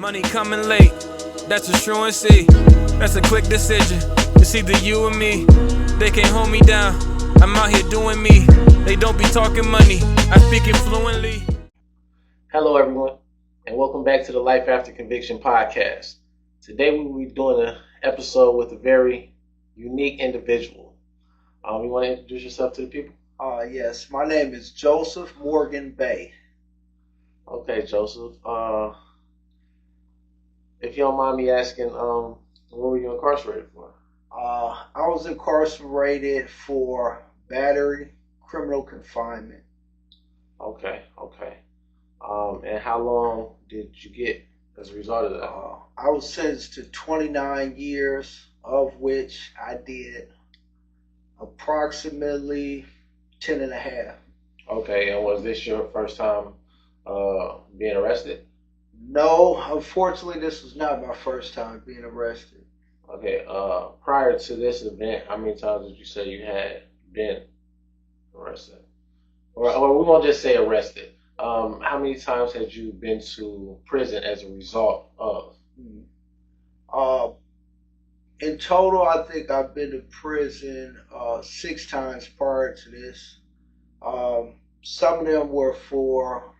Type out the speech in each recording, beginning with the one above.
Money coming late, that's a truancy. That's a quick decision. It's either you or me. They can't hold me down. I'm out here doing me. They don't be talking money. I speak it fluently. Hello, everyone, and welcome back to the Life After Conviction podcast. Today we will be doing an episode with a very unique individual. You want to introduce yourself to the people? Yes, my name is Joseph Morgan Bay. Okay, Joseph. If you don't mind me asking, what were you incarcerated for? I was incarcerated for battery, criminal confinement. Okay. And how long did you get as a result of that? I was sentenced to 29 years, of which I did approximately 10 and a half. Okay, and was this your first time being arrested? No, unfortunately, this was not my first time being arrested. Okay, prior to this event, how many times did you say you had been arrested? Or we won't just say arrested. How many times had you been to prison as a result of? In total, I think I've been to prison 6 times prior to this. Some of them were for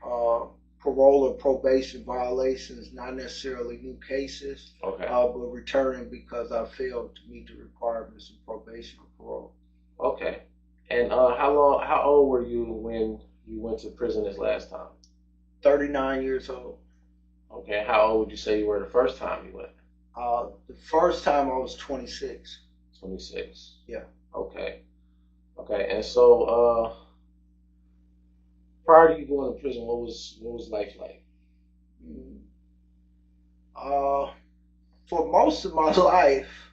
parole or probation violations, not necessarily new cases, Okay. but returning because I failed to meet the requirements of probation or parole. Okay. And how old were you when you went to prison this last time? 39 years old. Okay. How old would you say you were the first time you went? The first time I was 26. 26. Yeah. Okay. And so, prior to you going to prison, what was life like? For most of my life,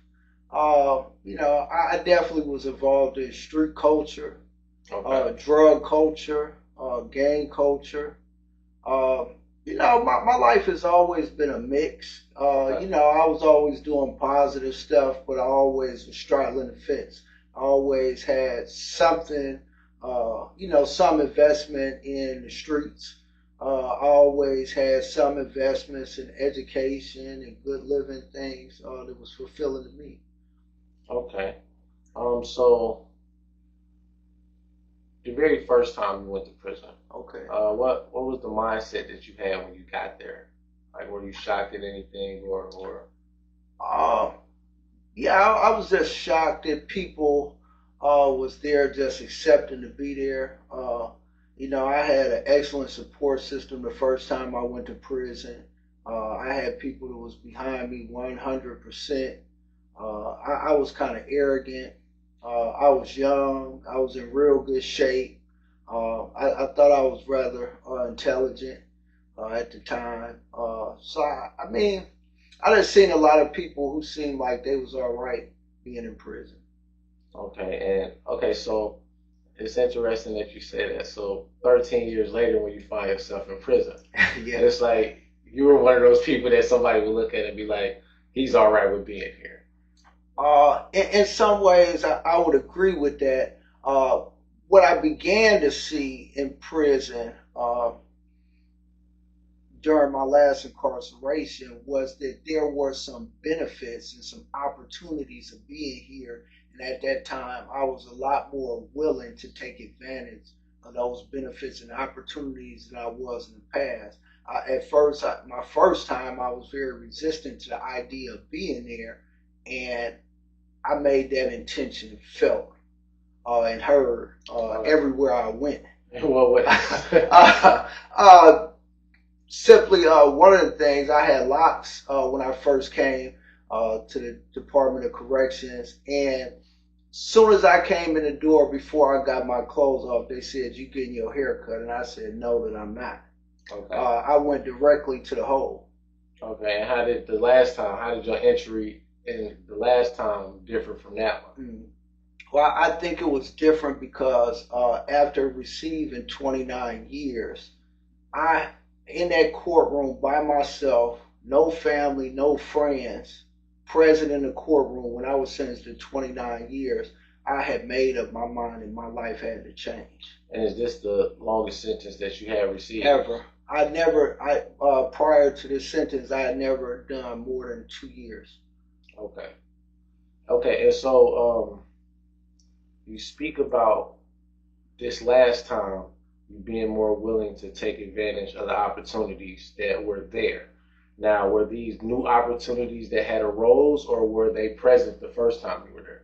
I definitely was involved in street culture, drug culture, gang culture. My life has always been a mix. I was always doing positive stuff, but I always was straddling the fence. I always had something, some investment in the streets. I always had some investments in education and good living things that was fulfilling to me. Okay. So the very first time you went to prison, Okay. what was the mindset that you had when you got there? Like, were you shocked at anything, or? I was just shocked that people was there just accepting to be there. I had an excellent support system the first time I went to prison. I had people that was behind me 100%. I was kind of arrogant. I was young. I was in real good shape. I thought I was rather intelligent at the time. I done seen a lot of people who seemed like they was all right being in prison. Okay, so it's interesting that you say that. So 13 years later, when you find yourself in prison, Yeah. it's like you were one of those people that somebody would look at and be like, he's all right with being here. In some ways, I would agree with that. What I began to see in prison during my last incarceration was that there were some benefits and some opportunities of being here. And at that time, I was a lot more willing to take advantage of those benefits and opportunities than I was in the past. At first, my first time, I was very resistant to the idea of being there. And I made that intention felt and heard everywhere I went. Simply, one of the things, I had locks when I first came to the Department of Corrections, and soon as I came in the door, before I got my clothes off, they said, "You getting your hair cut?" And I said, "No, that I'm not." Okay. I went directly to the hole. Okay, and how did your entry in the last time differ from that one? Well, I think it was different because after receiving 29 years, in that courtroom by myself, no family, no friends, present in the courtroom when I was sentenced to 29 years, I had made up my mind and my life had to change. And is this the longest sentence that you have received? Ever. Prior to this sentence, I had never done more than 2 years. Okay. Okay, and so you speak about this last time you being more willing to take advantage of the opportunities that were there. Now, were these new opportunities that had arose, or were they present the first time you were there?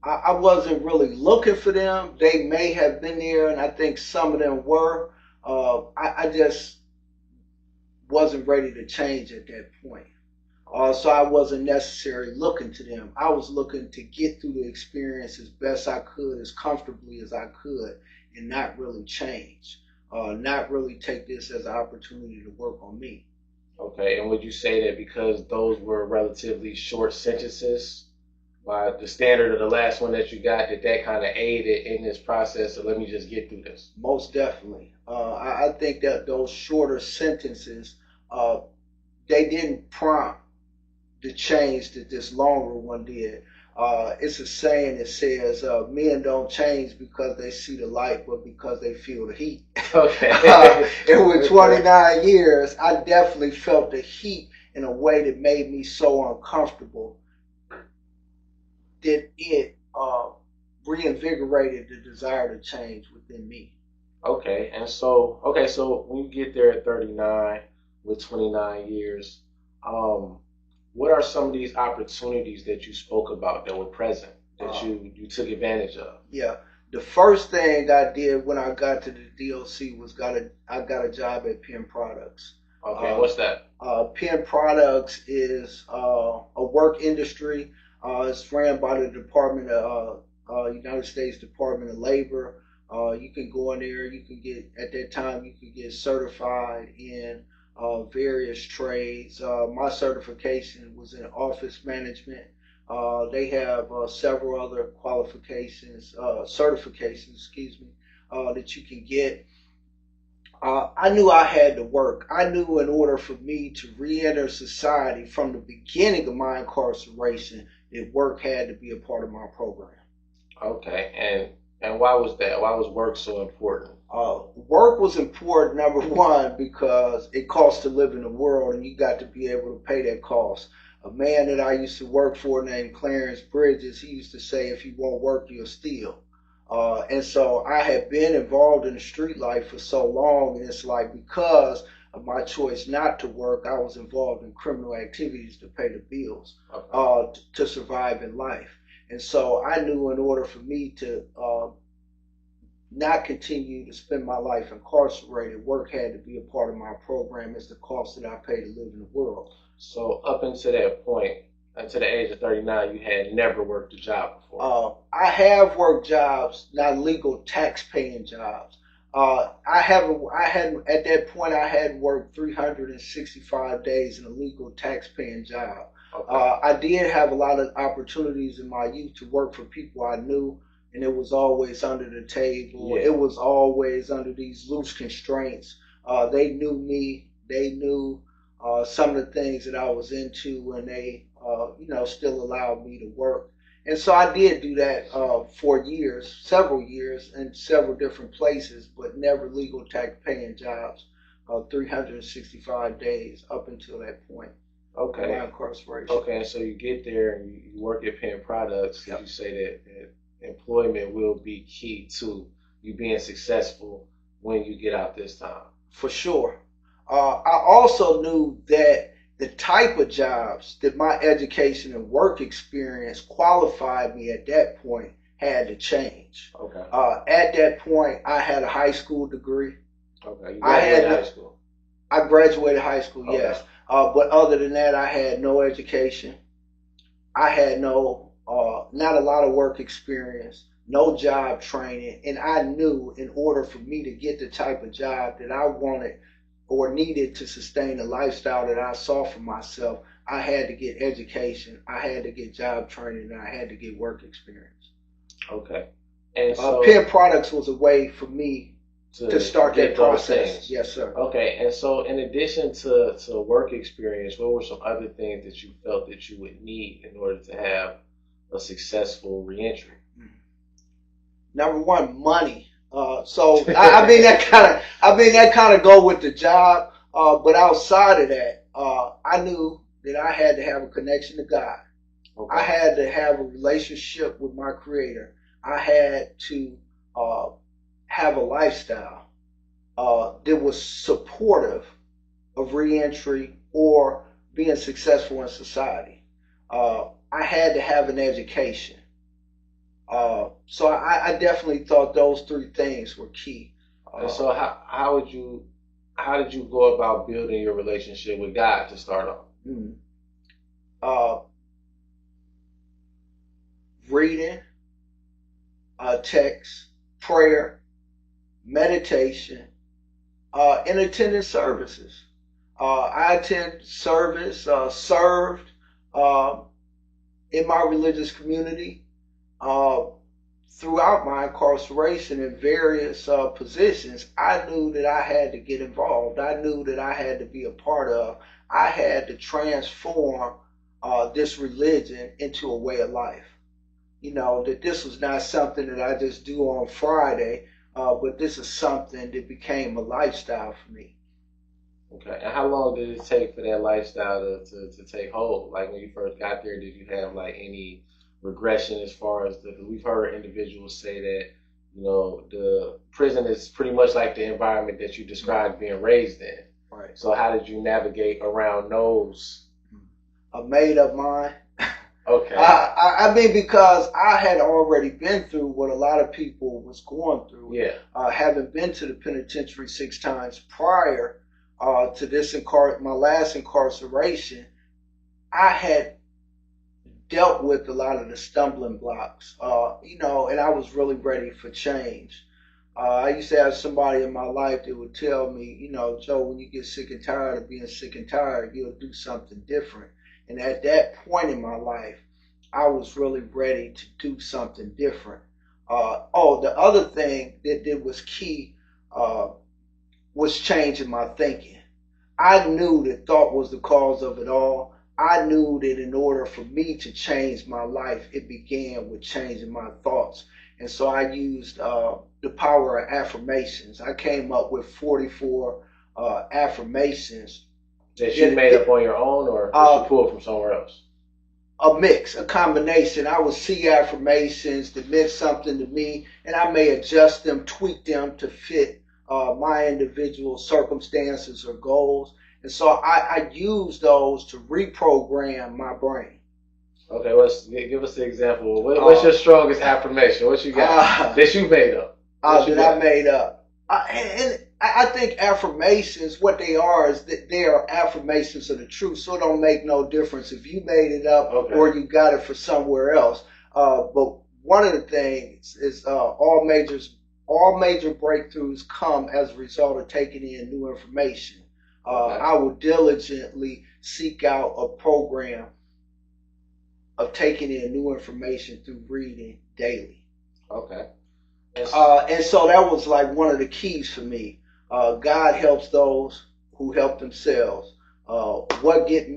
I wasn't really looking for them. They may have been there, and I think some of them were. I just wasn't ready to change at that point. So I wasn't necessarily looking to them. I was looking to get through the experience as best I could, as comfortably as I could, and not really change. Not really take this as an opportunity to work on me. Okay, and would you say that because those were relatively short sentences, by the standard of the last one that you got, that kind of aided in this process of let me just get through this? Most definitely. I think that those shorter sentences, they didn't prompt the change that this longer one did. It's a saying that says, men don't change because they see the light, but because they feel the heat. Okay. And with 29 years, I definitely felt the heat in a way that made me so uncomfortable that it reinvigorated the desire to change within me. Okay, and so when you get there at 39 with 29 years, what are some of these opportunities that you spoke about that were present that you took advantage of? Yeah, the first thing I did when I got to the DOC was I got a job at Penn Products. Okay, what's that? Penn Products is a work industry. It's ran by the United States Department of Labor. You can go in there. You can get at that time. You can get certified in various trades. My certification was in office management. They have several other certifications, excuse me, that you can get. I knew I had to work. I knew in order for me to re-enter society from the beginning of my incarceration, that work had to be a part of my program. Okay, and why was that? Why was work so important? Work was important, number one, because it costs to live in the world, and you got to be able to pay that cost. A man that I used to work for named Clarence Bridges, he used to say, if you won't work, you'll steal. And so I had been involved in the street life for so long, and it's like because of my choice not to work, I was involved in criminal activities to pay the bills, to survive in life. And so I knew in order for me to not continue to spend my life incarcerated, work had to be a part of my program as the cost that I pay to live in the world. So up until that point, until the age of 39, you had never worked a job before? I have worked jobs, not legal tax-paying jobs. I hadn't at that point. I had worked 365 days in a legal tax-paying job. Okay. I did have a lot of opportunities in my youth to work for people I knew, and it was always under the table. Yeah. It was always under these loose constraints. They knew me. They knew some of the things that I was into, and they, still allowed me to work. And so I did do that for years, several years, in several different places, but never legal tax paying jobs. 365 days up until that point. Okay. My incarceration. Okay, so you get there and you work at Penn Products. Yep. You say that employment will be key to you being successful when you get out this time. For sure. I also knew that the type of jobs that my education and work experience qualified me at that point had to change. Okay. At that point, I had a high school degree. Okay. You graduated high school. I graduated high school, Okay. yes. But other than that, I had no education. I had not a lot of work experience, no job training. And I knew in order for me to get the type of job that I wanted or needed to sustain the lifestyle that I saw for myself, I had to get education, I had to get job training, and I had to get work experience. Okay. And so Penn Products was a way for me to start that process. Things. Yes, sir. Okay, and so in addition to work experience, what were some other things that you felt that you would need in order to have a successful reentry? Number one, money. So I mean that kind of go with the job. But outside of that, I knew that I had to have a connection to God. Okay. I had to have a relationship with my Creator. I had to have a lifestyle that was supportive of reentry or being successful in society. I had to have an education. So I definitely thought those three things were key. And so how did you go about building your relationship with God to start off? Mm, uh, Reading, text, prayer, meditation, and attending services. I attend service, served uh, in my religious community uh, throughout my incarceration in various positions. I knew that I had to get involved. I knew that I had to be a part of. I had to transform this religion into a way of life. You know, that this was not something that I just do on Friday, but this is something that became a lifestyle for me. Okay. And how long did it take for that lifestyle to take hold? Like when you first got there, did you have like any regression as far as the, 'cause we've heard individuals say that, you know, the prison is pretty much like the environment that you described being raised in. Right. So how did you navigate around those? A made up mind. Okay. I mean, because I had already been through what a lot of people was going through. Yeah. Having been to the penitentiary 6 times prior to this my last incarceration, I had dealt with a lot of the stumbling blocks, you know, and I was really ready for change. I used to have somebody in my life that would tell me, you know, Joe, when you get sick and tired of being sick and tired, you'll do something different. And at that point in my life, I was really ready to do something different. The other thing that was key was changing my thinking. I knew that thought was the cause of it all. I knew that in order for me to change my life, it began with changing my thoughts. And so I used the power of affirmations. I came up with 44 affirmations. That you made up on your own or that you pulled from somewhere else? A mix, a combination. I would see affirmations that meant something to me, and I may adjust them, tweak them to fit my individual circumstances or goals. And so I use those to reprogram my brain. Okay, give us the example. What's your strongest affirmation? What you got that you made up? I made up. And I think affirmations, what they are is that they are affirmations of the truth. So it don't make no difference if you made it up or you got it from somewhere else. But one of the things is all major breakthroughs come as a result of taking in new information. I will diligently seek out a program of taking in new information through reading daily. Okay. And so that was like one of the keys for me. God helps those who help themselves. What gets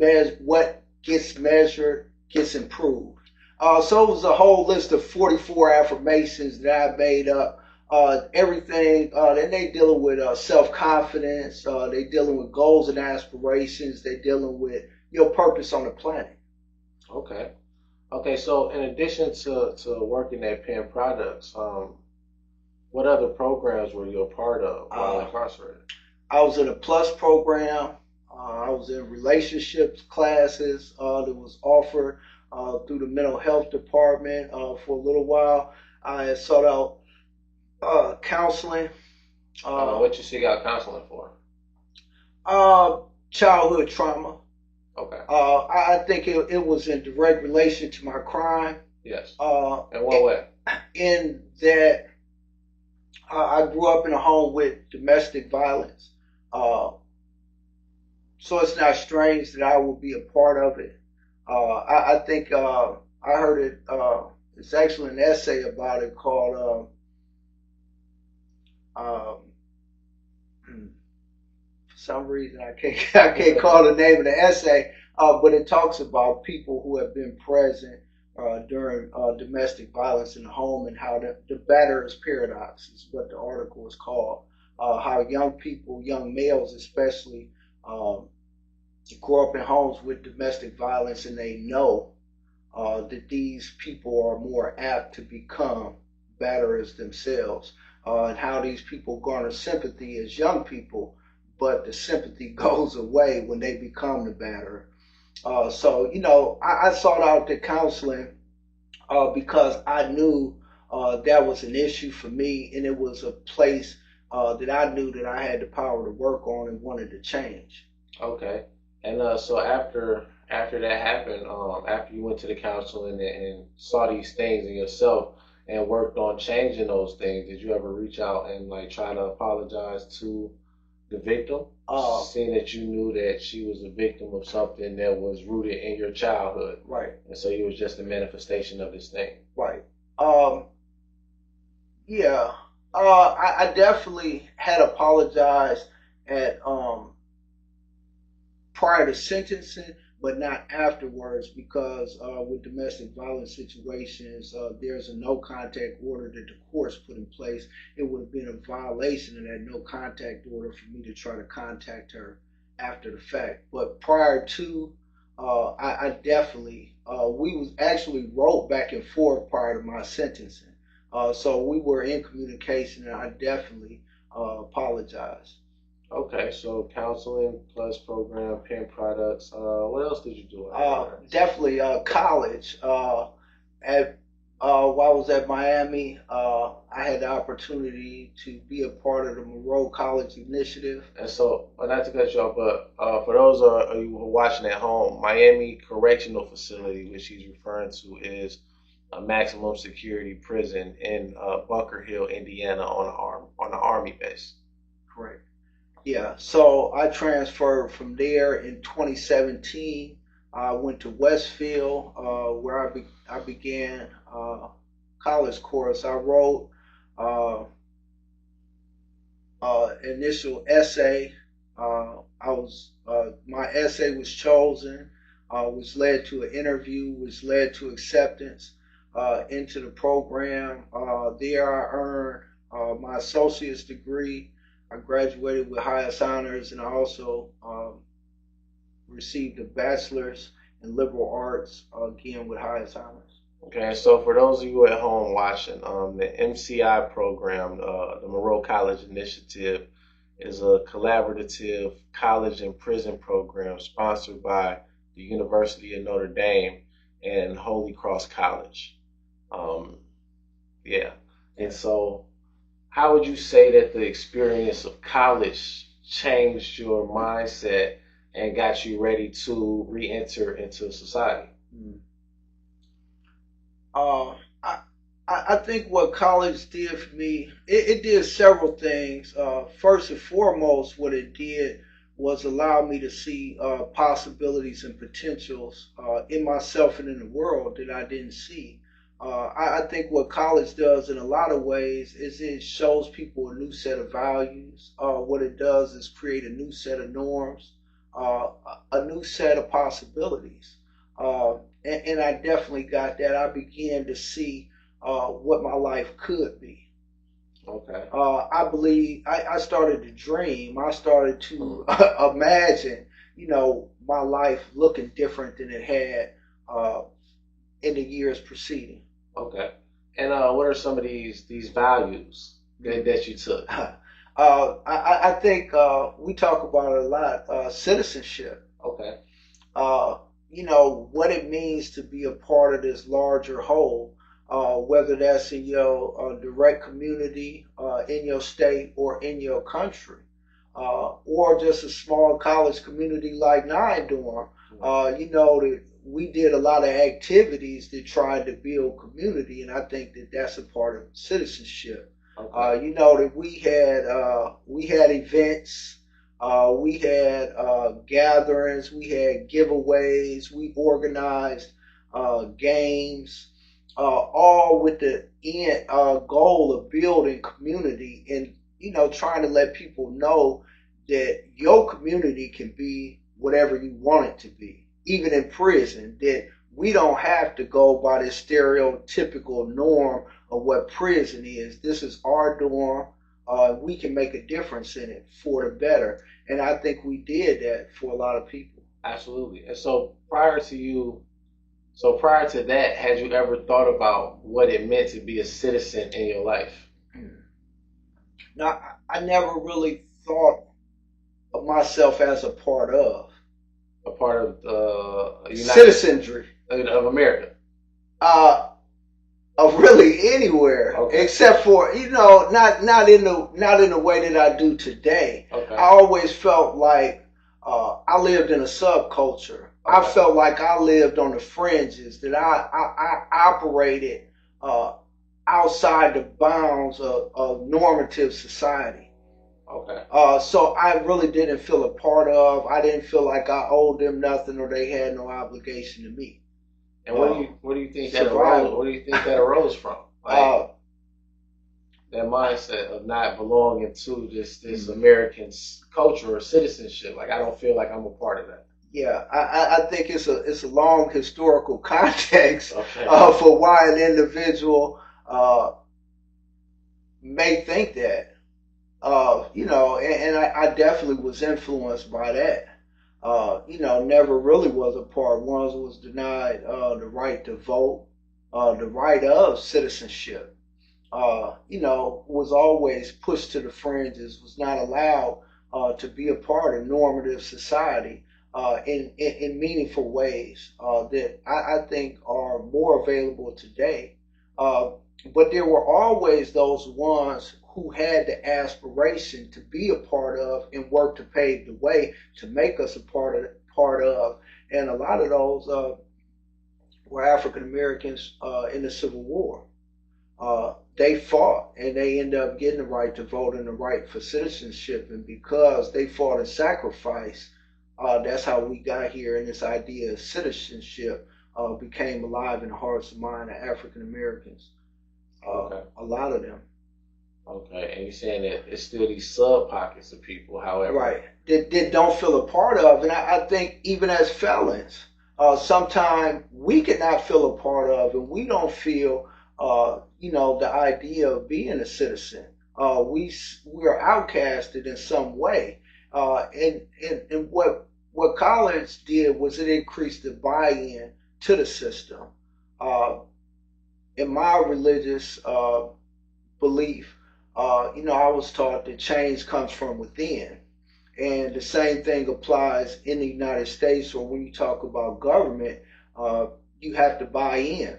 measured gets improved. So it was a whole list of 44 affirmations that I made up. Everything, and they dealing with self-confidence. They dealing with goals and aspirations. They dealing with your purpose on the planet. Okay. Okay, so in addition to working at Penn Products, what other programs were you a part of while incarcerated? I was in a Plus program. I was in relationships classes that was offered through the mental health department for a little while. I sought out counseling. What you seek out counseling for? Childhood trauma. Okay. I think it was in direct relation to my crime. Yes. In what way? In that I grew up in a home with domestic violence. So it's not strange that I will be a part of it. I think I heard it. It's actually an essay about it called. For some reason, I can't call the name of the essay, but it talks about people who have been present during domestic violence in the home, and how the batterer's paradox is what the article is called. How young people, young males especially, um, grow up in homes with domestic violence, and they know that these people are more apt to become batterers themselves, and how these people garner sympathy as young people, but the sympathy goes away when they become the batterer. I sought out the counseling because I knew that was an issue for me, and it was a place that I knew that I had the power to work on and wanted to change. Okay. And so after that happened, after you went to the council and saw these things in yourself and worked on changing those things, did you ever reach out and like try to apologize to the victim, Uh, seeing that you knew that she was a victim of something that was rooted in your childhood, right, and so you was just a manifestation of this thing? right. Um, yeah, I definitely had apologized at prior to sentencing, but not afterwards, because with domestic violence situations, there's a no contact order that the courts put in place. It would have been a violation of that no contact order for me to try to contact her after the fact. But prior to, I definitely, we was actually wrote back and forth prior to my sentencing. So we were in communication, and I definitely apologized. Okay, so counseling plus program, pen products. What else did you do Definitely college. At While I was at Miami, I had the opportunity to be a part of the Monroe College Initiative. And so, not to cut you off, but for those of you who are watching at home, Miami Correctional Facility, which he's referring to, is a maximum security prison in Bunker Hill, Indiana, on an army base. Correct. Yeah. So I transferred from there in 2017. I went to Westfield, where I began college course. I wrote uh, initial essay. I was My essay was chosen, which led to an interview, which led to acceptance into the program. There, I earned my associate's degree. I graduated with highest honors, and I also received a bachelor's in liberal arts, again with highest honors. Okay, so for those of you at home watching, the MCI program, the Monroe College Initiative, is a collaborative college and prison program sponsored by the University of Notre Dame and Holy Cross College. Um, yeah, and so how would you say that the experience of college changed your mindset and got you ready to re-enter into society? Mm. Uh, I, I think what college did for me, it did several things. First and foremost, what it did was allow me to see possibilities and potentials in myself and in the world that I didn't see. I think what college does in a lot of ways is it shows people a new set of values. What it does is create a new set of norms, uh, a new set of possibilities. Uh, and I definitely got that. I began to see what my life could be. Okay. I believe I started to dream. I started to imagine, my life looking different than it had in the years preceding. Okay. And what are some of these values that you took? I think we talk about it a lot. Citizenship. Okay. What it means to be a part of this larger whole, whether that's in your direct community, in your state, or in your country, or just a small college community like Nine Dorm. That we did a lot of activities that tried to build community, and I think that that's a part of citizenship. Okay. That we had events, we had gatherings, we had giveaways, we organized games, all with the end goal of building community, and trying to let people know that your community can be whatever you want it to be, even in prison. That we don't have to go by this stereotypical norm of what prison is. This is our dorm. We can make a difference in it for the better. And I think we did that for a lot of people. Absolutely. And so prior to that, had you ever thought about what it meant to be a citizen in your life? Now, I never really thought of myself as a part of A part of the citizenry of America. uh, of really anywhere, Okay. except for not in the way that I do today. Okay. I always felt like I lived in a subculture. I Okay. felt like I lived on the fringes, that I operated outside the bounds of normative society. Okay. So I really didn't feel a part of. I didn't feel like I owed them nothing or they had no obligation to me. And what do you think that survival. arose? What do you think that arose from? Like that mindset of not belonging to this American culture or citizenship. Like I don't feel like I'm a part of that. Yeah, I think it's a long historical context Okay. for why an individual may think that. And I definitely was influenced by that. Never really was a part. One was denied the right to vote, the right of citizenship. Was always pushed to the fringes, was not allowed to be a part of normative society in meaningful ways that I think are more available today. But there were always those ones who had the aspiration to be a part of and work to pave the way to make us a part of. And a lot of those were African Americans in the Civil War. They fought and they ended up getting the right to vote and the right for citizenship. And because they fought and sacrificed, that's how we got here. And this idea of citizenship became alive in the hearts and minds of African Americans. Okay. A lot of them. Okay, and you're saying that it's still these sub pockets of people, however. Right. That don't feel a part of. And I think even as felons, sometimes we cannot feel a part of, and we don't feel, the idea of being a citizen. We are outcasted in some way. And what college did was it increased the buy-in to the system. In my religious belief, I was taught that change comes from within. And the same thing applies in the United States, or when you talk about government, you have to buy in.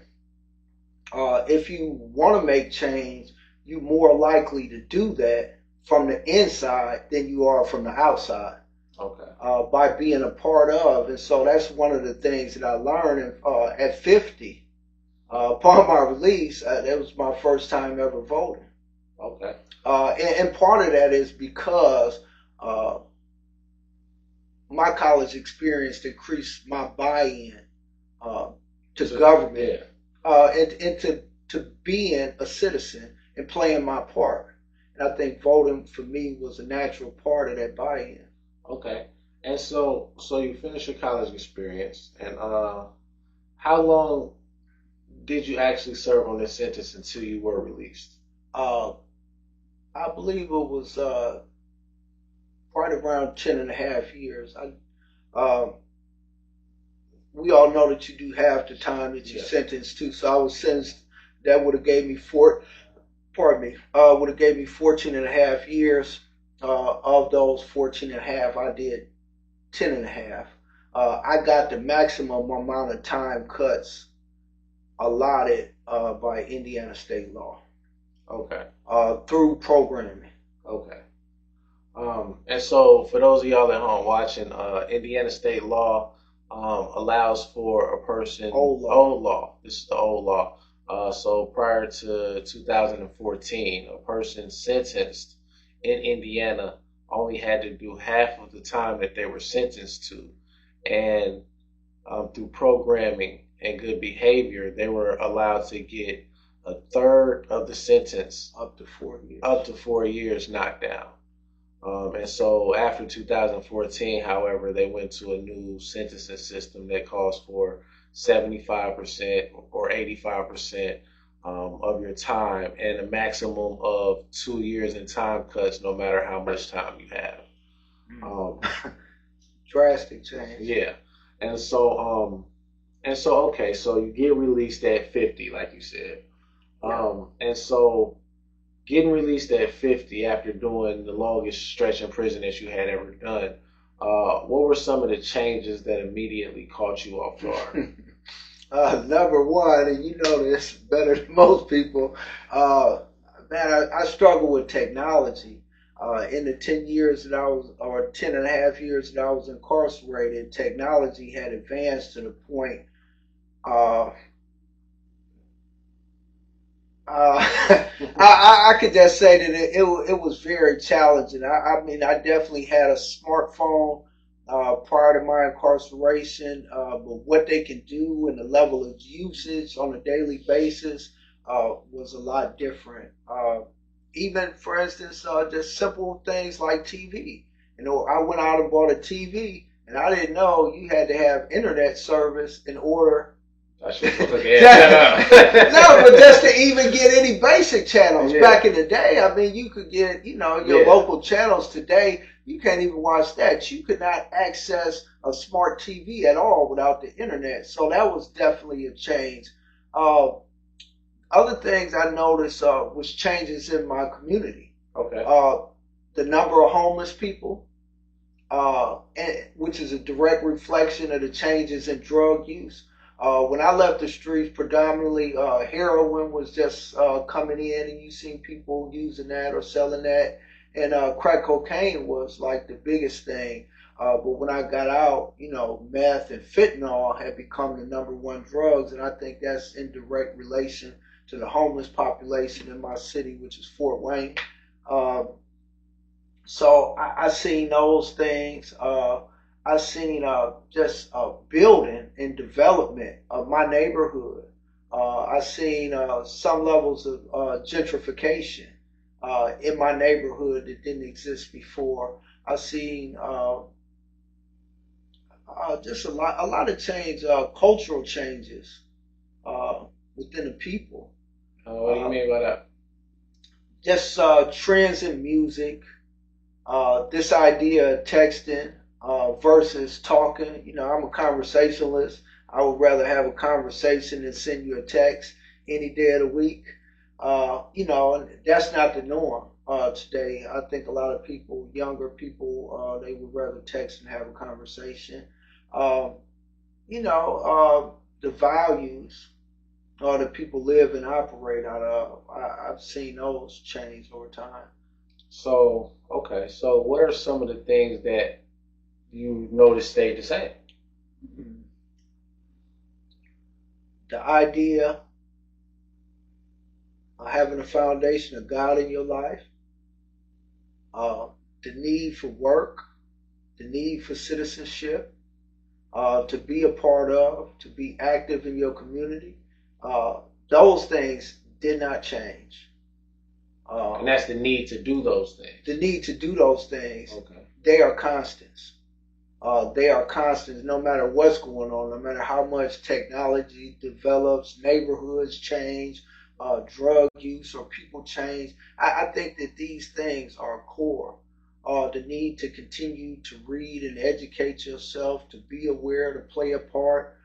If you want to make change, you're more likely to do that from the inside than you are from the outside. Okay. By being a part of. And so that's one of the things that I learned at 50. Upon my release, that was my first time ever voting. Okay. And part of that is because my college experience increased my buy-in to government and to being a citizen and playing my part. And I think voting for me was a natural part of that buy-in. Okay. And so you finished your college experience, and how long did you actually serve on this sentence until you were released? I believe it was right around 10 and a half years. We all know that you do half the time that you're sentenced to. So I was sentenced, that would have gave me would have gave me 14 and a half years. Of those 14 and a half, I did 10 and a half. I got the maximum amount of time cuts allotted by Indiana state law. Okay. Through programming. Okay. And so for those of y'all at home watching, Indiana state law allows for a person. Old law. This is the old law. So prior to 2014, a person sentenced in Indiana only had to do half of the time that they were sentenced to, and through programming and good behavior, they were allowed to get a third of the sentence, up to 4 years, knocked down. And so after 2014, however, they went to a new sentencing system that calls for 75% or 85% of your time, and a maximum of 2 years in time cuts, no matter how much time you have. Um, Drastic change. yeah, and so okay, so you get released at 50, like you said. And so getting released at 50 after doing the longest stretch in prison that you had ever done, what were some of the changes that immediately caught you off guard? Number one, and you know this better than most people, man, I struggle with technology. In the 10 years that I was, or 10 and a half years that I was incarcerated, technology had advanced to the point uh, I could just say that it was very challenging. I mean, I definitely had a smartphone prior to my incarceration, but what they can do and the level of usage on a daily basis was a lot different. Even, for instance, just simple things like TV. You know, I went out and bought a TV, and I didn't know you had to have internet service in order I should have took that no, but just to even get any basic channels. Yeah. Back in the day, I mean, you could get, you know, your Yeah. local channels. Today, you can't even watch that. You could not access a smart TV at all without the internet. So that was definitely a change. Other things I noticed was changes in my community. Okay. The number of homeless people, which is a direct reflection of the changes in drug use. When I left the streets, predominantly heroin was just coming in, and you seen people using that or selling that, and crack cocaine was like the biggest thing. But when I got out, you know, meth and fentanyl had become the number one drugs, and I think that's in direct relation to the homeless population in my city, which is Fort Wayne. So I seen those things. I seen just building and development of my neighborhood. I seen some levels of gentrification in my neighborhood that didn't exist before. I seen just a lot of change, cultural changes within the people. What do you mean by that? Just trends in music. This idea of texting versus talking. You know, I'm a conversationalist. I would rather have a conversation than send you a text any day of the week. You know, and that's not the norm today. I think a lot of people, younger people, they would rather text and have a conversation. You know, the values that people live and operate out of, I've seen those change over time. So, okay, so what are some of the things that you noticed stayed the same? The idea of having a foundation of God in your life, the need for work, the need for citizenship, to be a part of, to be active in your community, those things did not change. And that's the need to do those things. The need to do those things, Okay. they are constants. They are constants no matter what's going on, no matter how much technology develops, neighborhoods change, drug use or people change. I think that these things are core. The need to continue to read and educate yourself, to be aware, to play a part,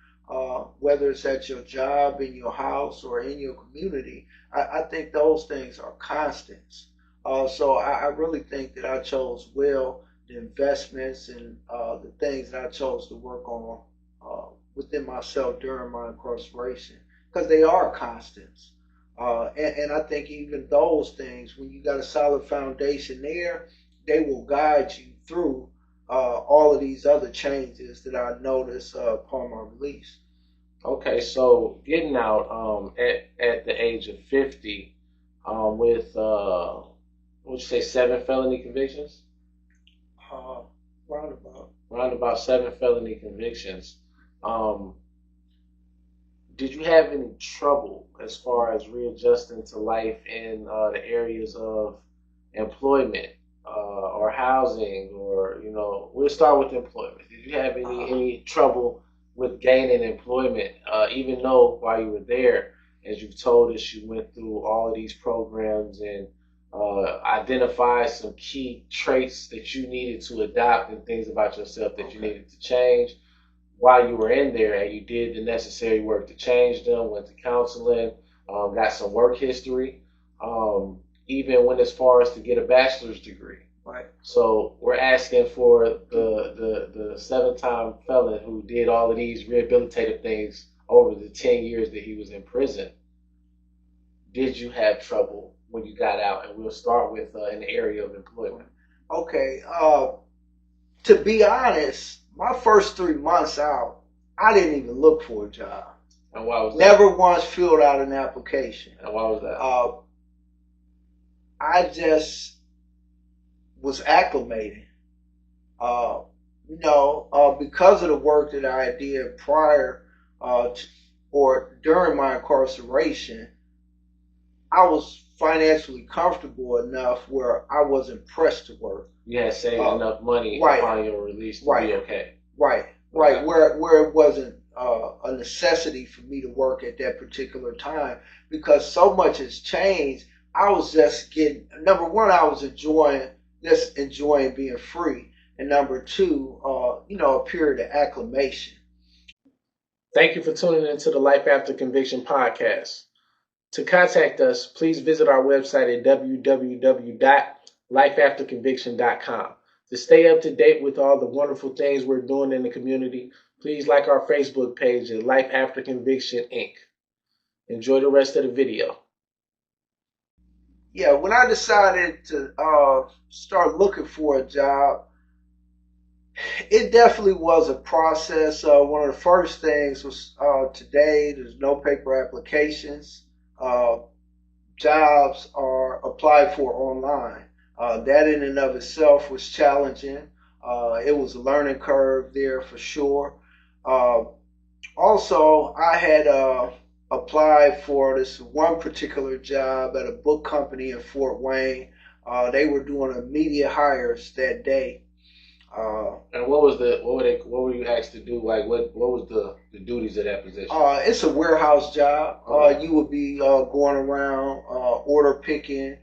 whether it's at your job, in your house, or in your community. I think those things are constants. So I really think that I chose well the investments and the things that I chose to work on within myself during my incarceration, because they are constants. And I think even those things, when you got a solid foundation there, they will guide you through all of these other changes that I noticed upon my release. Okay, so getting out at the age of 50 with, what'd you say, 7 felony convictions? Uh, Roundabout. Around about 7 felony convictions. Um, did you have any trouble as far as readjusting to life in the areas of employment or housing, or we'll start with employment. Did you have any trouble with gaining employment, even though while you were there, as you've told us, you went through all of these programs and identified some key traits that you needed to adopt and things about yourself that you needed to change while you were in there, and you did the necessary work to change them, went to counseling, got some work history, even went as far as to get a bachelor's degree. Right. So we're asking for the 7-time felon who did all of these rehabilitative things over the 10 years that he was in prison. Did you have trouble when you got out? And we'll start with an area of employment. Okay. To be honest, my first 3 months out, I didn't even look for a job. And why was that? Never once filled out an application. And why was that? I just was acclimating. Because of the work that I did prior or during my incarceration, I was financially comfortable enough where I wasn't pressed to work. You had saved enough money right. upon your release to be okay. Right. Okay. Where it wasn't a necessity for me to work at that particular time because so much has changed. I was just number one, I was enjoying being free, and number two, a period of acclimation. Thank you for tuning into the Life After Conviction podcast. To contact us, please visit our website at www.lifeafterconviction.com. To stay up to date with all the wonderful things we're doing in the community, please like our Facebook page at Life After Conviction, Inc. Enjoy the rest of the video. Yeah, when I decided to start looking for a job, it definitely was a process. One of the first things was today, there's no paper applications. Jobs are applied for online. That in and of itself was challenging. It was a learning curve there for sure. Also, I had applied for this one particular job at a book company in Fort Wayne. They were doing immediate hires that day. And what were you asked to do? Like what was the duties of that position? It's a warehouse job. Okay. You would be going around order picking,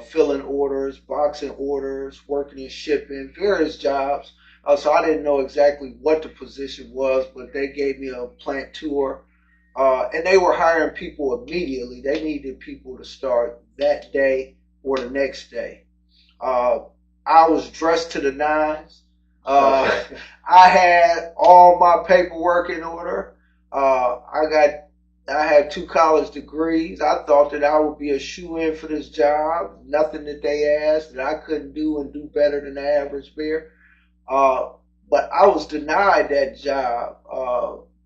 filling orders, boxing orders, working in shipping, various jobs. So I didn't know exactly what the position was, but they gave me a plant tour. And they were hiring people immediately. They needed people to start that day or the next day. I was dressed to the nines. I had all my paperwork in order. I had 2 college degrees. I thought that I would be a shoe-in for this job. Nothing that they asked that I couldn't do and do better than the average bear. But I was denied that job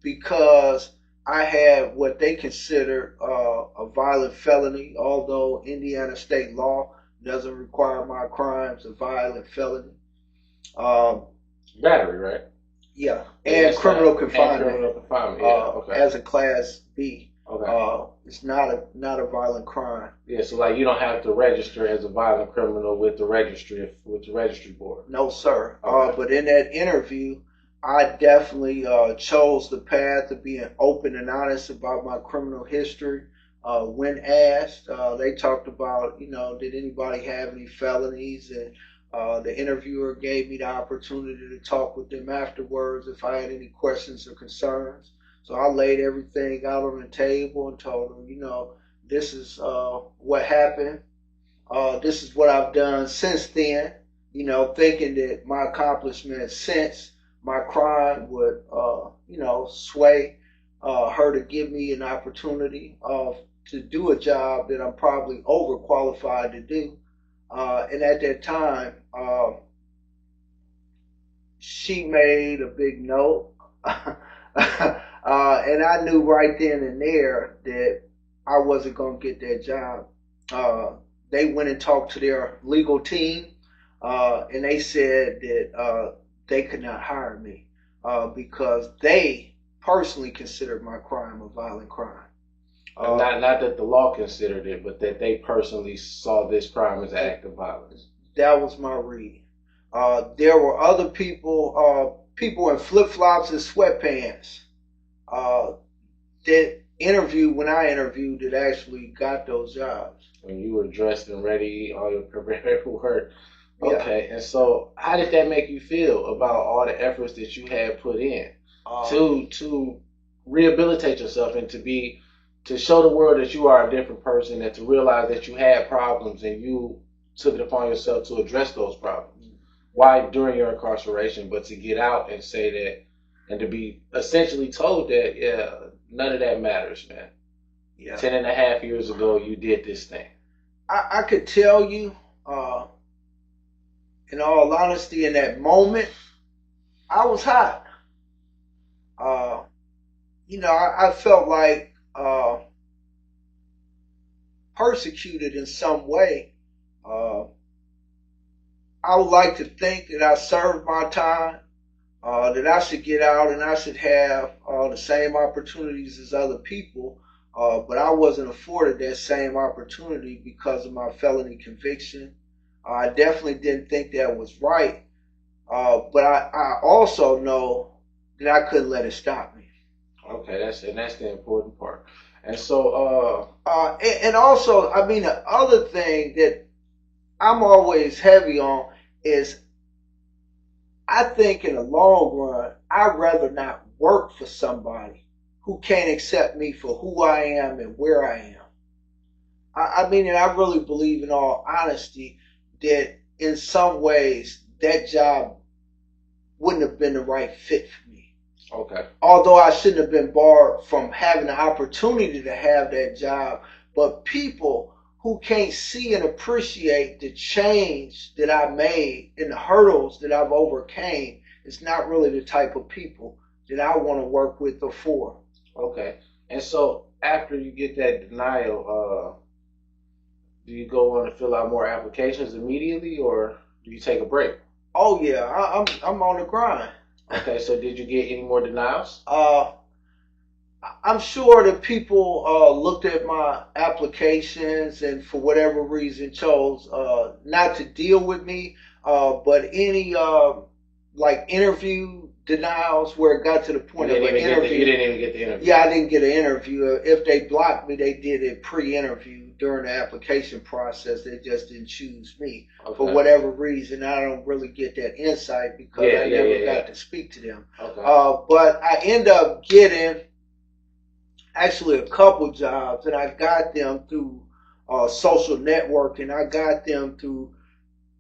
because I had what they considered a violent felony, although Indiana state law doesn't require my crimes a violent felony. Battery, right? Yeah, and criminal confinement. And criminal confinement. Yeah, okay. As a Class B. Okay. It's not a violent crime. Yeah, so like you don't have to register as a violent criminal with the registry board. No, sir. Okay. But in that interview, I definitely chose the path of being open and honest about my criminal history. When asked, they talked about, did anybody have any felonies? And the interviewer gave me the opportunity to talk with them afterwards if I had any questions or concerns. So I laid everything out on the table and told them, this is what happened. This is what I've done since then, thinking that my accomplishments since my crime would, sway her to give me an opportunity to do a job that I'm probably overqualified to do. And at that time, she made a big note. And I knew right then and there that I wasn't going to get that job. They went and talked to their legal team, and they said that they could not hire me because they personally considered my crime a violent crime. Not that the law considered it, but that they personally saw this crime as an act of violence. That was my read. There were other people in flip-flops and sweatpants that when I interviewed, that actually got those jobs. When you were dressed and ready, all your prepared for work. Yeah. Okay, and so how did that make you feel about all the efforts that you had put in to rehabilitate yourself and to show the world that you are a different person and to realize that you had problems and you took it upon yourself to address those problems? Why during your incarceration, but to get out and say that and to be essentially told that, yeah, none of that matters, man. Yeah. 10.5 years ago, you did this thing. I could tell you, in all honesty, in that moment, I was hot. I felt like persecuted in some way. I would like to think that I served my time, that I should get out and I should have the same opportunities as other people, but I wasn't afforded that same opportunity because of my felony conviction. I definitely didn't think that was right, but I also know that I couldn't let it stop me. Okay, that's the important part. And so, and also, I mean, the other thing that I'm always heavy on is I think in the long run, I'd rather not work for somebody who can't accept me for who I am and where I am. I mean, and I really believe, in all honesty, that in some ways that job wouldn't have been the right fit for me. okay, Although I shouldn't have been barred from having the opportunity to have that job, but people who can't see and appreciate the change that I made and the hurdles that I've overcame is not really the type of people that I want to work with or for. okay. And so, after you get that denial, do you go on to fill out more applications immediately, or do you take a break? Oh yeah, I'm on the grind. Okay, so did you get any more denials? I'm sure that people looked at my applications and for whatever reason chose not to deal with me. But any like interview denials where it got to the point of an interview. You didn't even get the interview. Yeah, I didn't get an interview. If they blocked me, they did it pre-interview during the application process. They just didn't choose me for whatever reason. I don't really get that insight because I never got to speak to them. Okay. But I end up getting actually a couple jobs, and I got them through social networking. I got them through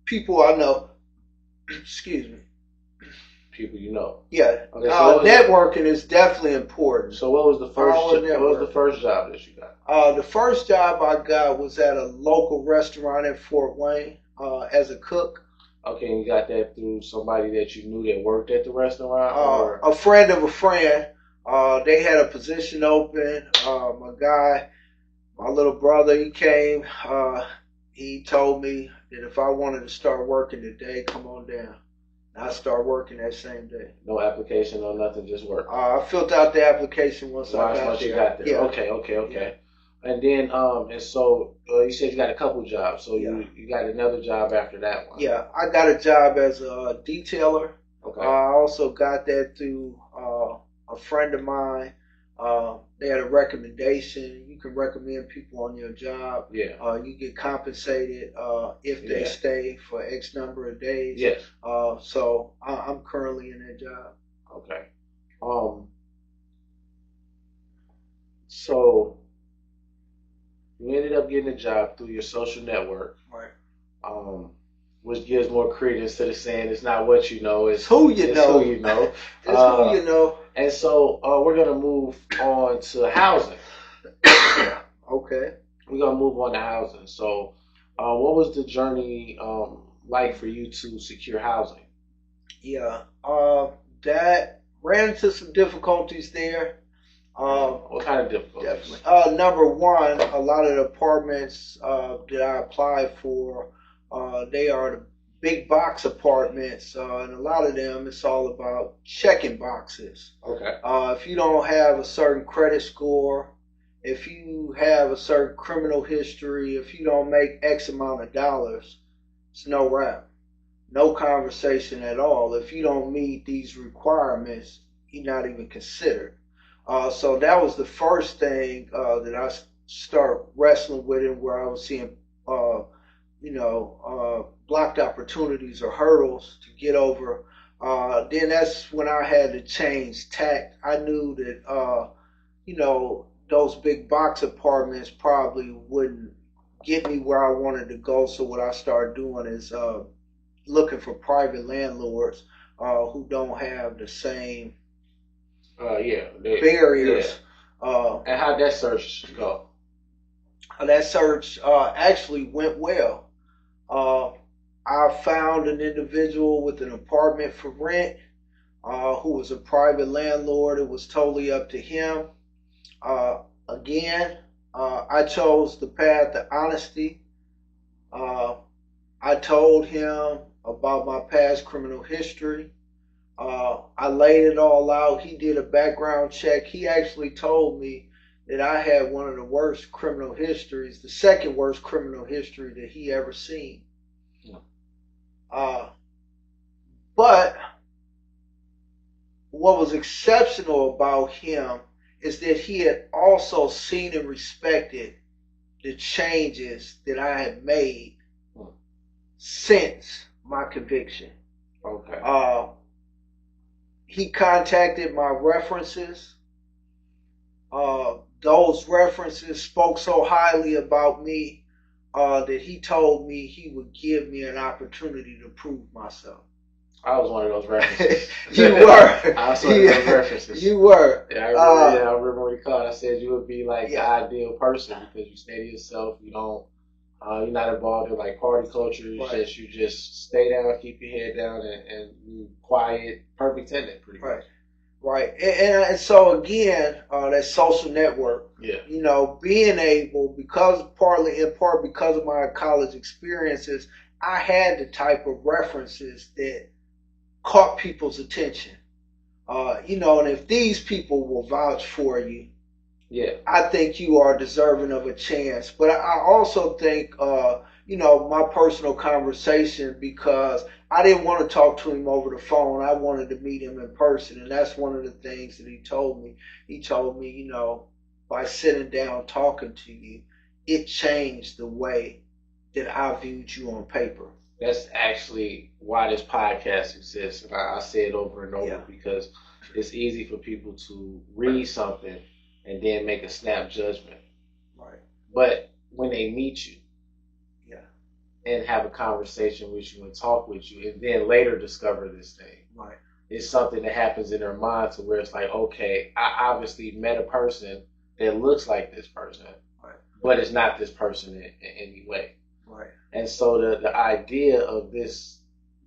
people I know. Excuse me. People you know. Yeah. Okay, so networking is definitely important. So what was the first? What was the first job that you got? The first job I got was at a local restaurant in Fort Wayne as a cook. Okay, and you got that through somebody that you knew that worked at the restaurant, or a friend of a friend. They had a position open. My little brother, he came. He told me that if I wanted to start working today, come on down. I started working that same day. No application, no nothing, just work. I filled out the application once I got there. You got there. Yeah. Okay. Yeah. And then, and so you said you got a couple jobs. So you got another job after that one. Yeah, I got a job as a detailer. Okay. I also got that through a friend of mine. They had a recommendation. You can recommend people on your job. Yeah. You get compensated if they stay for X number of days. Yes. So I'm currently in that job. Okay. So you ended up getting a job through your social network. Right. Which gives more credence to the saying, it's not what you know, it's who you know. Who you know. It's who you know. And so we're going to move on to housing. Okay. We're going to move on to housing. So what was the journey like for you to secure housing? Yeah. That ran into some difficulties there. What kind of difficulties? Definitely. Number one, a lot of the apartments that I applied for, they are the big box apartments, and a lot of them, it's all about checking boxes. Okay. If you don't have a certain credit score, if you have a certain criminal history, if you don't make X amount of dollars, it's no wrap. No conversation at all. If you don't meet these requirements, you're not even considered. So that was the first thing that I start wrestling with, and where I was seeing, blocked opportunities or hurdles to get over. Then that's when I had to change tact. I knew that, those big box apartments probably wouldn't get me where I wanted to go. So what I started doing is looking for private landlords who don't have the same barriers. And how'd that search go? That search actually went well. Uh, I found an individual with an apartment for rent who was a private landlord. It was totally up to him. Again, I chose the path of honesty. I told him about my past criminal history. I laid it all out. He did a background check. He actually told me that I had one of the worst criminal histories, the second worst criminal history that he ever seen. Yeah. But what was exceptional about him is that he had also seen and respected the changes that I had made since my conviction. Okay. He contacted my references. Those references spoke so highly about me that he told me he would give me an opportunity to prove myself. I was one of those references. You were. I was one of those references. You were. Yeah, I remember when he called. I said you would be like the ideal person because you stay to yourself. You don't. You're not involved in like party culture. Right. You just stay down, keep your head down, and you quiet, perfect tenant, pretty much. Right. And so again, that social network. Yeah. Being able, in part because of my college experiences, I had the type of references that caught people's attention. And if these people will vouch for you, I think you are deserving of a chance. But I also think, my personal conversation, because I didn't want to talk to him over the phone. I wanted to meet him in person. And that's one of the things that he told me. He told me, by sitting down talking to you, it changed the way that I viewed you on paper. That's actually why this podcast exists. And I say it over and over because it's easy for people to read something and then make a snap judgment. Right. But when they meet you and have a conversation with you and talk with you and then later discover this thing, right, it's something that happens in their mind to where it's like, okay, I obviously met a person that looks like this person, right, but it's not this person in any way. Right. And so the idea of this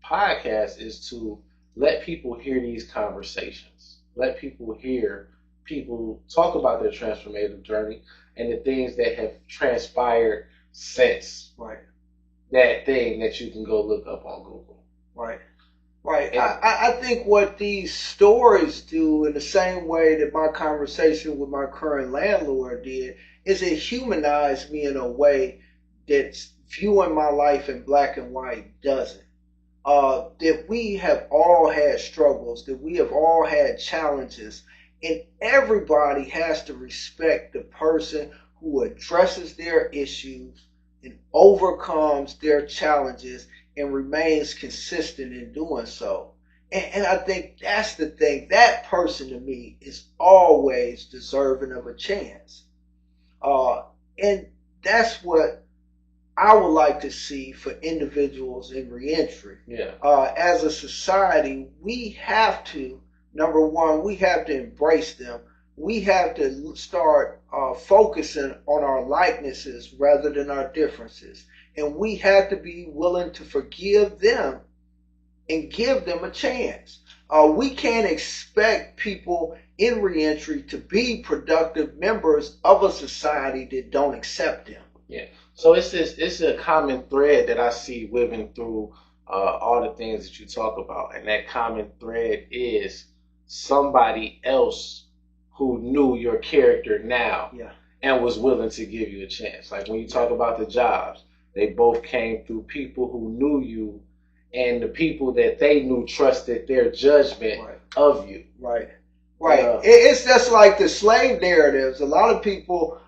podcast is to let people hear these conversations, let people hear people talk about their transformative journey and the things that have transpired since that thing that you can go look up on Google. Right. I think what these stories do, in the same way that my conversation with my current landlord did, is it humanized me in a way that's viewing my life in black and white doesn't. That we have all had struggles, that we have all had challenges, and everybody has to respect the person who addresses their issues and overcomes their challenges and remains consistent in doing so. And I think that's the thing. That person to me is always deserving of a chance. And that's what I would like to see for individuals in reentry. As a society, we have to, number one, we have to embrace them. We have to start focusing on our likenesses rather than our differences. And we have to be willing to forgive them and give them a chance. We can't expect people in reentry to be productive members of a society that don't accept them. So it's a common thread that I see weaving through all the things that you talk about. And that common thread is somebody else who knew your character now and was willing to give you a chance. Like when you talk about the jobs, they both came through people who knew you, and the people that they knew trusted their judgment of you. Right. It's just like the slave narratives. A lot of people,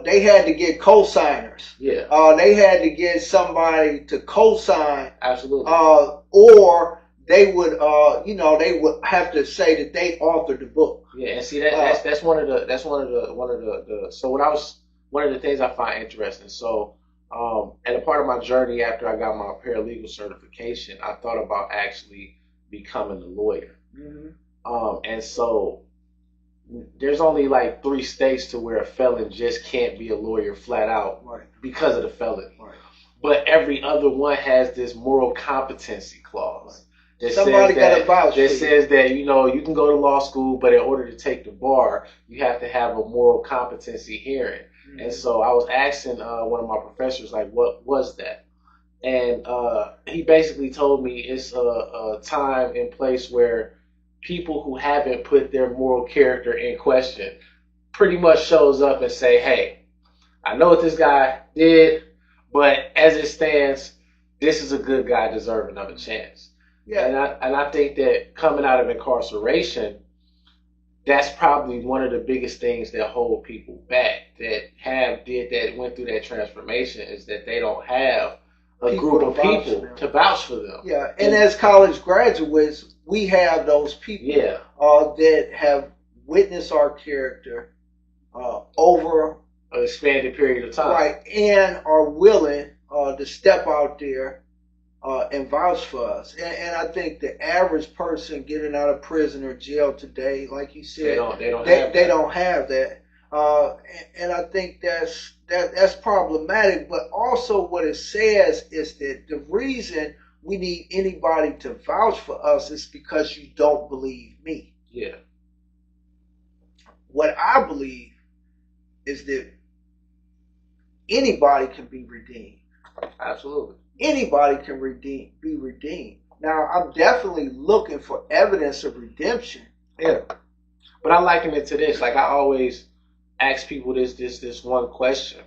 they had to get co-signers. Yeah. They had to get somebody to co-sign. Absolutely. Or they would, they would have to say that they authored the book. Yeah, and see that's one of the so when I was one of the things I find interesting. So, and a part of my journey after I got my paralegal certification, I thought about actually becoming a lawyer. Mm-hmm. And so there's only like 3 states to where a felon just can't be a lawyer flat out Right. because of the felony. Right. But every other one has this moral competency clause. That Somebody got a vouch for you. That says that, you know, you can go to law school, but in order to take the bar, you have to have a moral competency hearing. Mm-hmm. And so I was asking one of my professors, like, what was that? And he basically told me it's a time and place where people who haven't put their moral character in question pretty much shows up and say, hey, I know what this guy did, but as it stands, this is a good guy deserving of a chance. Yeah. And I think that coming out of incarceration, that's probably one of the biggest things that hold people back that went through that transformation is that they don't have a group of people to vouch for them. Yeah, and as college graduates, we have those people that have witnessed our character over an expanded period of time. Right, and are willing to step out there and vouch for us. And I think the average person getting out of prison or jail today, like you said, they don't have that. And I think that's problematic. But also what it says is that the reason we need anybody to vouch for us is because you don't believe me. Yeah. What I believe is that anybody can be redeemed. Absolutely. Anybody can be redeemed. Now, I'm definitely looking for evidence of redemption. Yeah. But I liken it to this. Like I always ask people this one question.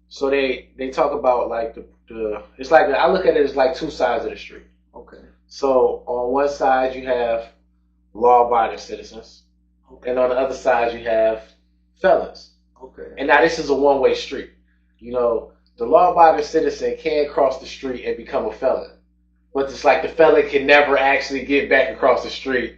So they talk about like the it's like I look at it as like 2 sides of the street. Okay. So on one side you have law-abiding citizens, and on the other side you have felons. Okay. And now this is a one-way street. You know, the law-abiding citizen can cross the street and become a felon, but it's like the felon can never actually get back across the street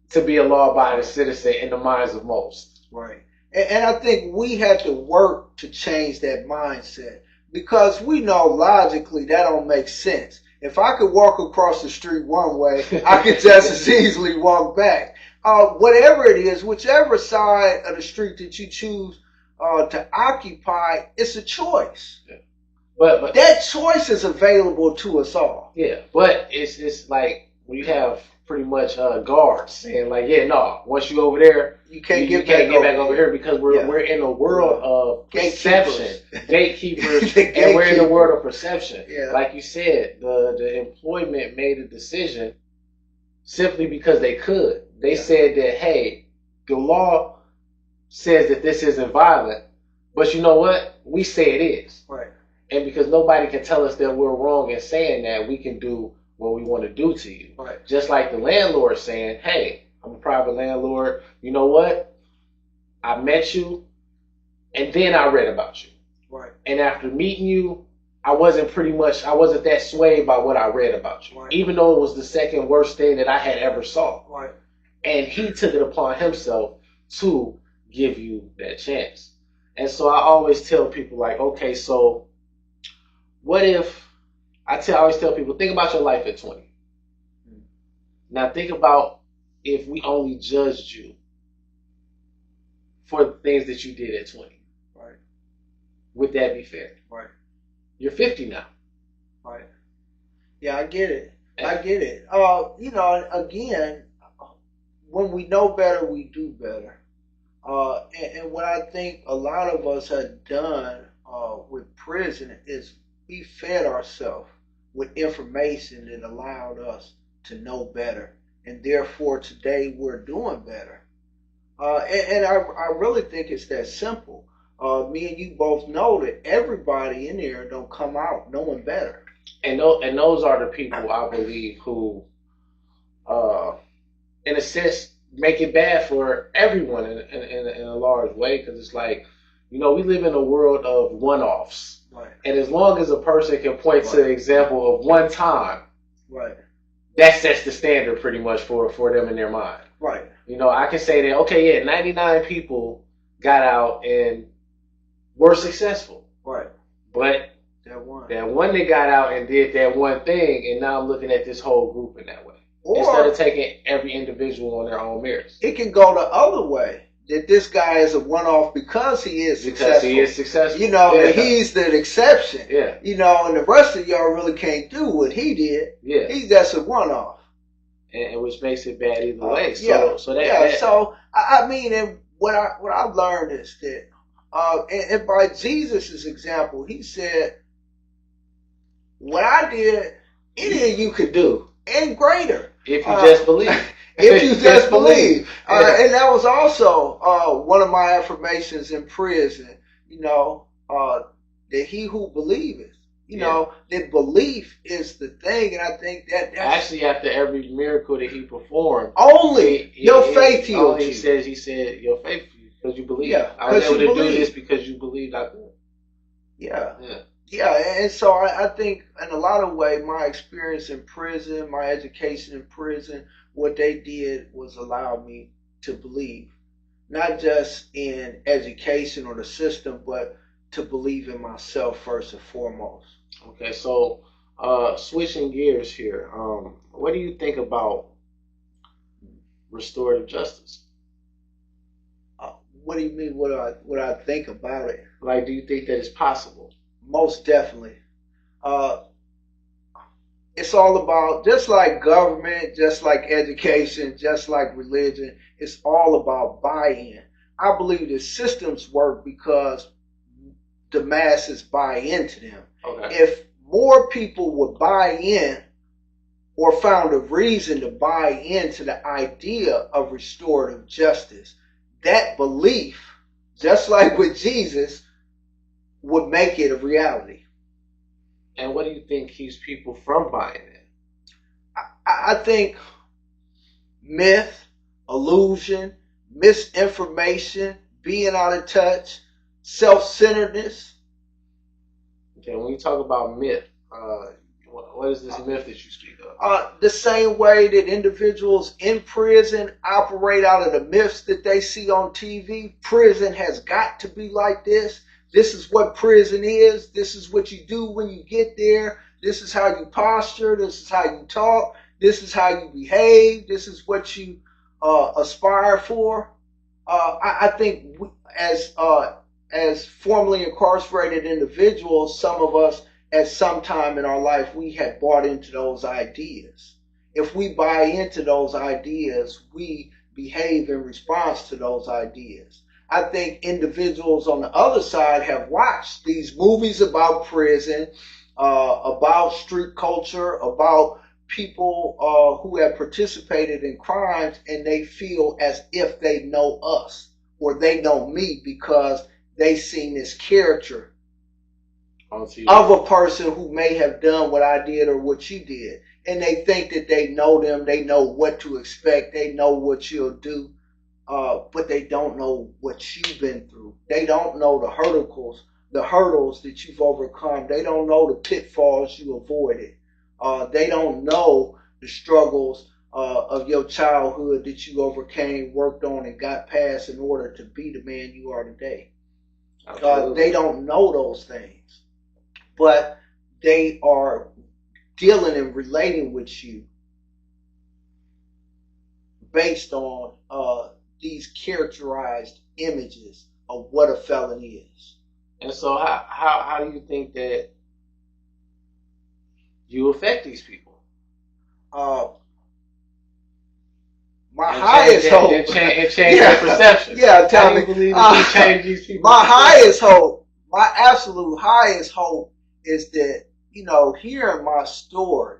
to be a law-abiding citizen in the minds of most. Right. And I think we have to work to change that mindset because we know logically that don't make sense. If I could walk across the street one way, I could just as easily walk back. Whatever it is, whichever side of the street that you choose to occupy, it's a choice. Yeah. But that choice is available to us all. Yeah, but it's like when you have pretty much guards saying like, yeah, no, once you over there, you can't get back over here because we're in a world of perception, gatekeepers, and we're in a world of perception. Yeah. Like you said, the employment made a decision simply because they could. They said that, hey, the law says that this isn't violent, but you know what? We say it is. Right. And because nobody can tell us that we're wrong in saying that, we can do what we want to do to you. Right. Just like the landlord saying, hey, I'm a private landlord. You know what? I met you, and then I read about you. Right. And after meeting you, I wasn't that swayed by what I read about you. Right. Even though it was the second worst thing that I had ever saw. Right. And he took it upon himself to give you that chance. And so I always tell people like, okay, so what if I always tell people, think about your life at 20. Now think about if we only judged you for the things that you did at 20. Right. Would that be fair? Right. You're 50 now. Right. Yeah, I get it. Again, when we know better, we do better. And what I think a lot of us have done with prison is we fed ourselves with information that allowed us to know better. And therefore, today we're doing better. And I really think it's that simple. Me and you both know that everybody in there don't come out knowing better. And those are the people I believe who in a sense, make it bad for everyone in a large way, because it's like, we live in a world of one-offs. Right. And as long as a person can point to an example of one time, right, that sets the standard pretty much for them in their mind. right, I can say that, okay, yeah, 99 people got out and were successful. right. But that one that got out and did that one thing, and now I'm looking at this whole group in that way. Or instead of taking every individual on their own merits. It can go the other way. That this guy is a one-off because he is successful. Because he is successful. That he's the exception. Yeah. And the rest of y'all really can't do what he did. Yeah. He's just a one-off. And which makes it bad either way. So I mean, and what I've learned is that, and by Jesus' example, he said, what I did, any of you could do, and greater. If you just believe. If you just believe. And that was also one of my affirmations in prison, that he who believeth, that belief is the thing. And I think that's actually, after every miracle that he performed, only your faith healed you. He said, your faith, because you believe. Yeah, I was able to do this because you believed I could. Yeah. And so I think in a lot of ways, my experience in prison, my education in prison, what they did was allow me to believe, not just in education or the system, but to believe in myself first and foremost. Okay, so switching gears here, what do you think about restorative justice? What do you mean? What I think about it? Like, do you think that it's possible? Most definitely. It's all about, just like government, just like education, just like religion, it's all about buy-in. I believe that systems work because the masses buy into them. Okay. If more people would buy in or found a reason to buy into the idea of restorative justice, that belief, just like with Jesus, would make it a reality. And what do you think keeps people from buying it? I think myth, illusion, misinformation, being out of touch, self-centeredness. Okay, when you talk about myth, what is this myth that you speak of? The same way that individuals in prison operate out of the myths that they see on TV. Prison has got to be like this. This is what prison is. This is what you do when you get there. This is how you posture. This is how you talk. This is how you behave. This is what you aspire for. I think as formerly incarcerated individuals, some of us at some time in our life, we had bought into those ideas. If we buy into those ideas, we behave in response to those ideas. I think individuals on the other side have watched these movies about prison, about street culture, about people who have participated in crimes, and they feel as if they know us or they know me because they've seen this character of a person who may have done what I did or what you did. And they think that they know them, they know what to expect, they know what you'll do. But they don't know what you've been through. They don't know the hurdles that you've overcome. They don't know the pitfalls you avoided. They don't know the struggles of your childhood that you overcame, worked on, and got past in order to be the man you are today. They don't know those things. But they are dealing and relating with you based on these characterized images of what a felon is. And so how do you think that you affect these people? My highest hope. And change their perception. Yeah, tell me. How do you believe that you change these people? My highest hope, my absolute highest hope is that, hearing my story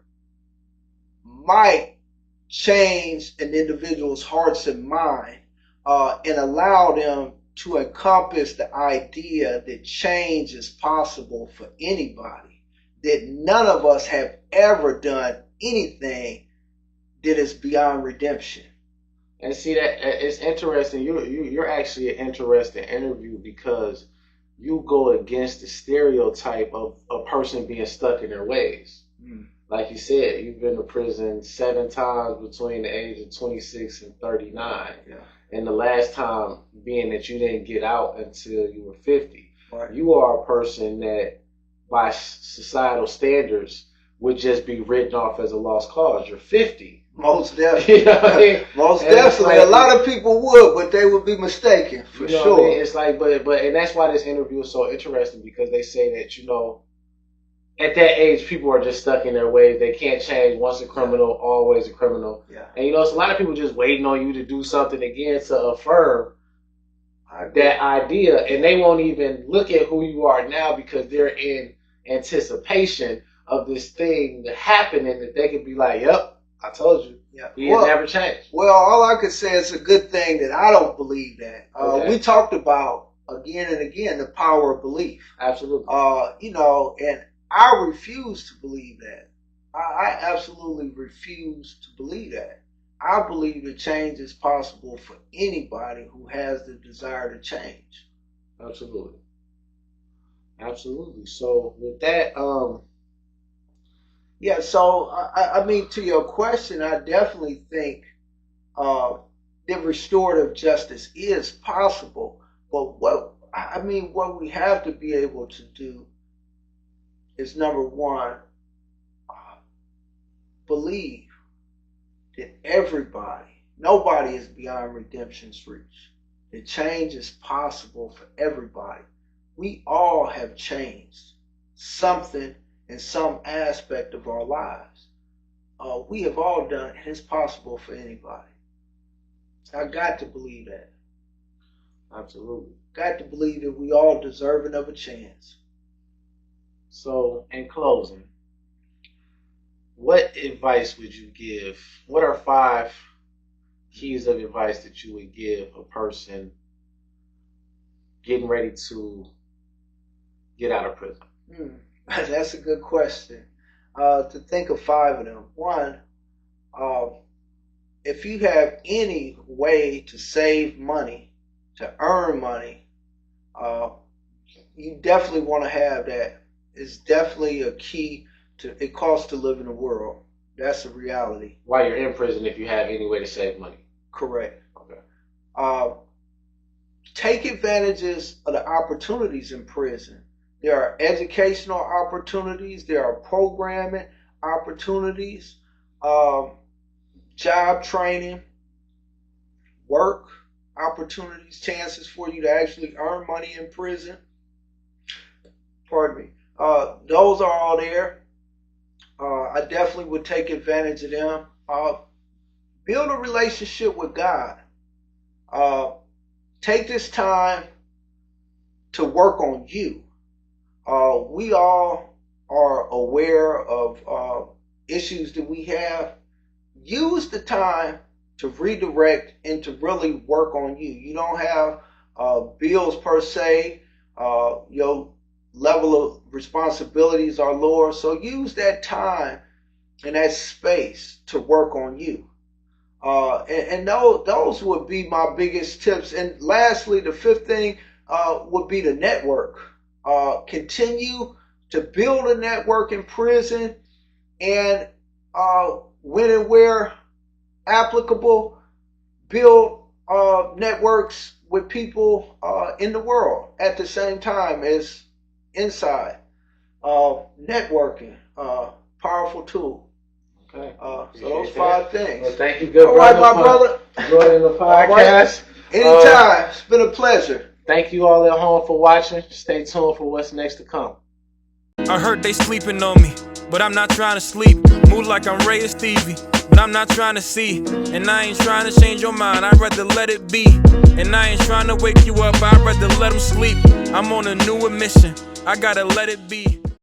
might change an individual's hearts and mind and allow them to encompass the idea that change is possible for anybody, that none of us have ever done anything that is beyond redemption. And see that it's interesting. You're actually an interesting interview because you go against the stereotype of a person being stuck in their ways. Mm. Like you said, you've been to prison 7 times between the age of 26 and 39. Yeah. And the last time being that you didn't get out until you were 50. Right. You are a person that, by societal standards, would just be written off as a lost cause. You're 50. Most definitely. You know what I mean? Most And it's definitely. like- a lot of people would, but they would be mistaken for You know sure. what I mean? It's like, but and that's why this interview is so interesting, because they say that, at that age, people are just stuck in their ways. They can't change. Once a criminal, always a criminal. Yeah. And it's a lot of people just waiting on you to do something again to affirm that idea, and they won't even look at who you are now because they're in anticipation of this thing happening, that they could be like, "Yep, I told you." Yeah. He had never changed. Well, all I could say is a good thing that I don't believe that. Okay. We talked about again and again the power of belief. Absolutely. And I refuse to believe that. I absolutely refuse to believe that. I believe that change is possible for anybody who has the desire to change. Absolutely. Absolutely. So with that, Yeah, so I mean, to your question, I definitely think that restorative justice is possible. But what we have to be able to do is, number one, believe that nobody is beyond redemption's reach. That change is possible for everybody. We all have changed something in some aspect of our lives. We have all done it, and it's possible for anybody. I got to believe that. absolutely. Got to believe that we all deserving of a chance. So in closing, what advice would you give? What are 5 keys of advice that you would give a person getting ready to get out of prison? That's a good question. To think of 5 of them. One, if you have any way to save money, to earn money, you definitely want to have that. It's definitely a key to. It costs to live in the world. That's a reality. While you're in prison, if you have any way to save money. Correct. Okay. Take advantages of the opportunities in prison. There are educational opportunities. There are programming opportunities, job training, work opportunities, chances for you to actually earn money in prison. Pardon me. Those are all there. I definitely would take advantage of them. Build a relationship with God. Take this time to work on you. We all are aware of issues that we have. Use the time to redirect and to really work on you. You don't have bills per se. Your level of responsibilities are lower. So use that time and that space to work on you. And those would be my biggest tips. And lastly, the 5th thing would be the network. Continue to build a network in prison, and when and where applicable, build networks with people in the world at the same time as inside. Networking, powerful tool. Okay. So those 5 things. Well, thank you, good All brother. right, my brother. Joining the podcast. Right. Anytime. It's been a pleasure. Thank you all at home for watching. Stay tuned for what's next to come. I heard they sleeping on me, but I'm not trying to sleep. Move like I'm Ray or Stevie, but I'm not trying to see. And I ain't trying to change your mind, I'd rather let it be. And I ain't trying to wake you up, I'd rather let them sleep. I'm on a new mission, I gotta let it be.